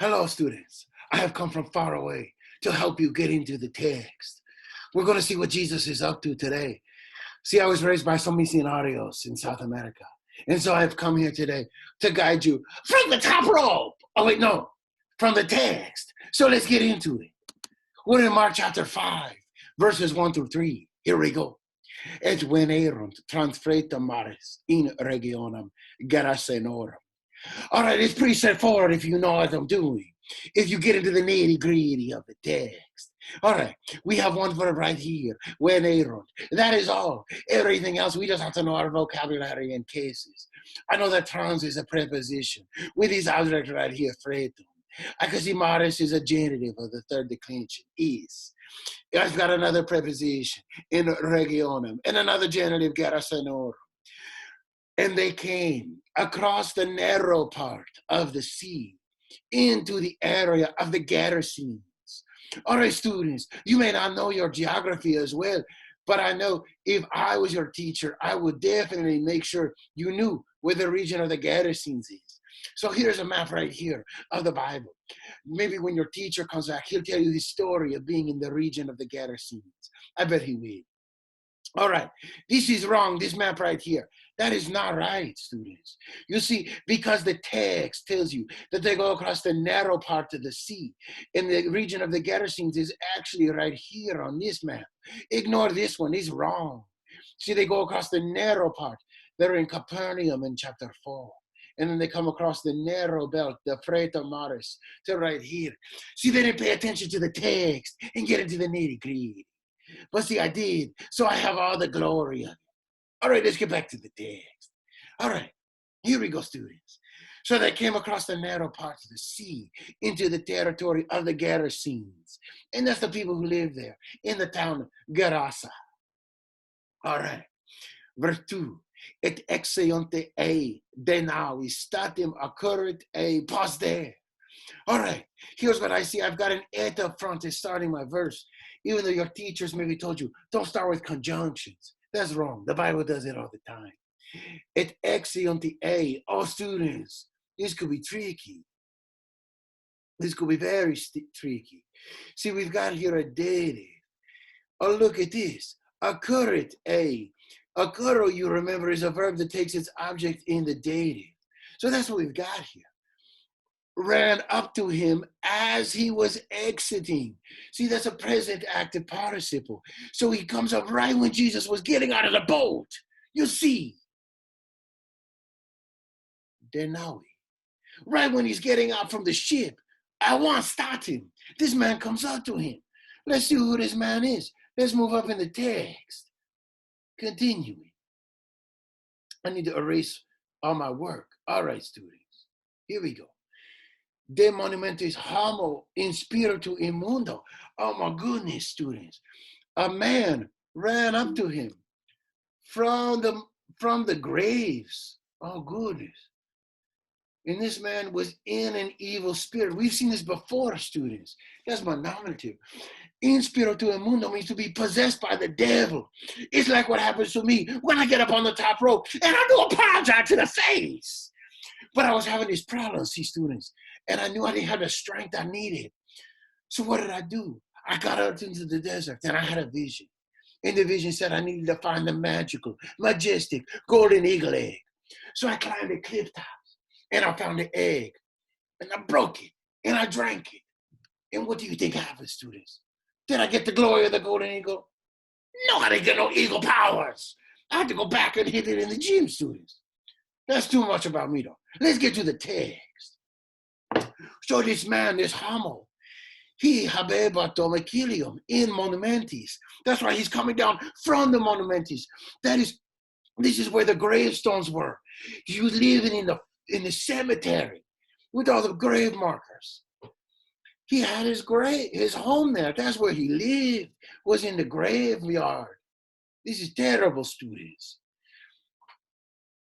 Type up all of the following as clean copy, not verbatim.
Hello, students. I have come from far away to help you get into the text. We're going to see what Jesus is up to today. See, I was raised by some missionarios in South America. And so I've come here today to guide you from the top rope. Oh, wait, no, from the text. So let's get into it. We're in Mark chapter 5, verses 1 through 3. Here we go. Et venerunt transfretum maris in regionem Gerasenorum. All right, it's pretty straightforward if you know what I'm doing. If you get into the nitty-gritty of the text. All right, we have one verb right here, venerunt. That is all. Everything else, we just have to know our vocabulary and cases. I know that trans is a preposition with this object right here, fretum. I can see maris is a genitive of the third declension, is. I've got another preposition in regionem and another genitive, gerasenorum. And they came across the narrow part of the sea into the area of the Gerasenes. All right, students, you may not know your geography as well, but I know if I was your teacher, I would definitely make sure you knew where the region of the Gerasenes is. So here's a map right here of the Bible. Maybe when your teacher comes back, he'll tell you the story of being in the region of the Gerasenes. I bet he will. All right, this is wrong, this map right here. That is not right, students. You see, because the text tells you that they go across the narrow part of the sea, and the region of the Gerasenes is actually right here on this map. Ignore this one, it's wrong. See, they go across the narrow part. They're in Capernaum in chapter 4. And then they come across the narrow belt, the Fretum Maris, to right here. See, they didn't pay attention to the text and get into the nitty-gritty. But see, I did. So I have all the glory of it. All right, let's get back to the text. All right, here we go, students. So they came across the narrow parts of the sea into the territory of the Gerasenes. And that's the people who live there in the town of Gerasa. All right, verse 2. Et exeonte e denavi statim occurrit e pause there. All right, here's what I see. I've got an et up front is starting my verse. Even though your teachers maybe told you, don't start with conjunctions. That's wrong. The Bible does it all the time. Et exeonte e. Oh, students, this could be tricky. This could be very tricky. See, we've got here a dative. Oh, look at this. Occurrit e. Occurro, you remember, is a verb that takes its object in the dative. So that's what we've got here. Ran up to him as he was exiting. See, that's a present active participle. So he comes up right when Jesus was getting out of the boat. You see. Denawi. Right when he's getting out from the ship. I want to start him. This man comes up to him. Let's see who this man is. Let's move up in the text. Continuing. I need to erase all my work. All right, students. Here we go. De monumentis homo in spiritu immundo. Oh my goodness, students. A man ran up to him from the graves. Oh goodness. And this man was in an evil spirit. We've seen this before, students. That's my nominative. In spiritu immundo means to be possessed by the devil. It's like what happens to me when I get up on the top rope and I do a pound drive to the face. But I was having these problems, see, students, and I knew I didn't have the strength I needed. So what did I do? I got out into the desert and I had a vision. And the vision said I needed to find the magical, majestic, golden eagle egg. So I climbed the cliff tops and I found the egg and I broke it and I drank it. And what do you think happened, students? Did I get the glory of the golden eagle? No, I didn't get no eagle powers. I had to go back and hit it in the gym, students. That's too much about me, though. Let's get to the text. So this man, this homo, he habeba domicilium in monumentis. That's why he's coming down from the monumentis. This is where the gravestones were. He was living in the cemetery with all the grave markers. He had his home there. That's where he lived, was in the graveyard. This is terrible, students.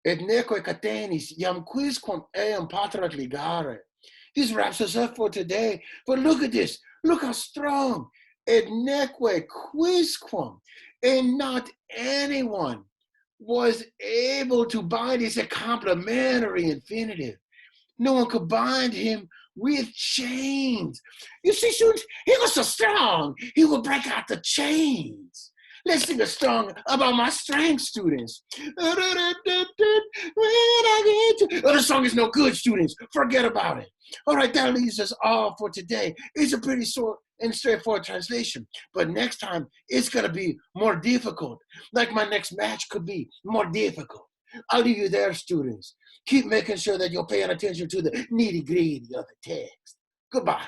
Et neque catenis, jam quisquam eam patrat ligare. This wraps us up for today. But look at this. Look how strong. Et neque quisquam. And not anyone was able to bind. It's a complementary infinitive. No one could bind him with chains. You see, students, he was so strong, he would break out the chains. Let's sing a song about my strength, students. Oh, the song is no good, students. Forget about it. All right, that leaves us all for today. It's a pretty short and straightforward translation, but next time it's going to be more difficult. Like my next match could be more difficult. I'll leave you there, students. Keep making sure that you're paying attention to the nitty-gritty of the text. Goodbye.